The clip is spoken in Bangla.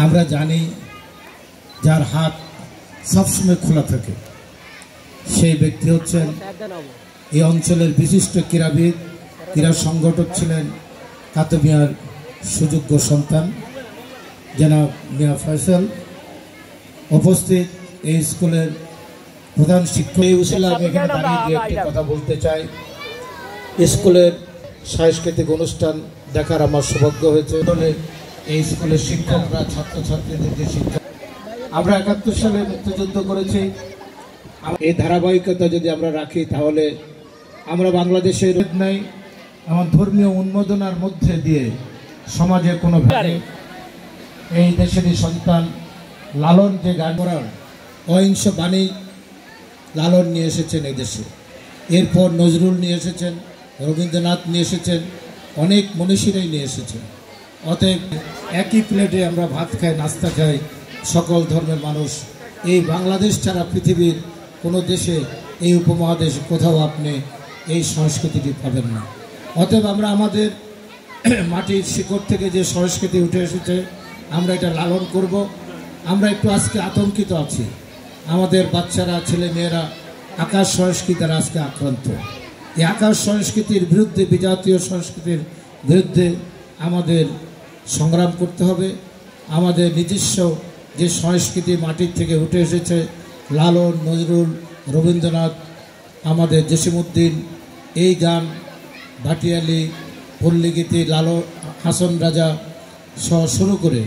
আমরা জানি যার হাত সবসময় খোলা থাকে সেই ব্যক্তি হচ্ছেন এই অঞ্চলের বিশিষ্ট ক্রীড়াবিদ, ক্রীড়া সংগঠক ছিলেন কাতমিয়ার সুযোগ্য সন্তান জনাব মিয়া ফয়সাল। উপস্থিত এই স্কুলের প্রধান শিক্ষক আমি এখানে দাঁড়িয়ে একটি কথা বলতে চাই। স্কুলের সাংস্কৃতিক অনুষ্ঠান দেখার আমার সৌভাগ্য হয়েছে। এই স্কুলের শিক্ষকরা ছাত্রছাত্রীদের যে শিক্ষা, আমরা ৭১ সালে মুক্তিযুদ্ধ করেছি, এই ধারাবাহিকতা যদি আমরা রাখি তাহলে আমরা বাংলাদেশের নাই এমন ধর্মীয় উন্মোদনার মধ্যে দিয়ে সমাজে কোনো এই দেশেরই সন্তান লালন যে গান করার অহিংস বাণী লালন নিয়ে এসেছেন এই দেশে। এরপর নজরুল নিয়ে এসেছেন, রবীন্দ্রনাথ নিয়ে এসেছেন, অনেক মনীষীরাই নিয়ে এসেছেন। অতএব একই প্লেটে আমরা ভাত খাই, নাস্তা খাই সকল ধর্মের মানুষ। এই বাংলাদেশ ছাড়া পৃথিবীর কোনো দেশে, এই উপমহাদেশে কোথাও আপনি এই সংস্কৃতিটি পাবেন না। অতএব আমরা আমাদের মাটির শিকড় থেকে যে সংস্কৃতি উঠে এসেছে আমরা এটা লালন করব। আমরা একটু আজকে আতঙ্কিত আছি, আমাদের বাচ্চারা ছেলে মেয়েরা আকাশ সংস্কৃতি দ্বারা আজকে আক্রান্ত। এই আকাশ সংস্কৃতির বিরুদ্ধে, বিজাতীয় সংস্কৃতির বিরুদ্ধে আমাদের সংগ্রাম করতে হবে। আমাদের নিজস্ব যে সংস্কৃতি মাটির থেকে উঠে এসেছে, লালন, নজরুল, রবীন্দ্রনাথ, আমাদের জসিমউদ্দিন, এই গান, ভাটিয়ালি, পল্লীগীতি, লালন, হাসন রাজা সহ শুরু করে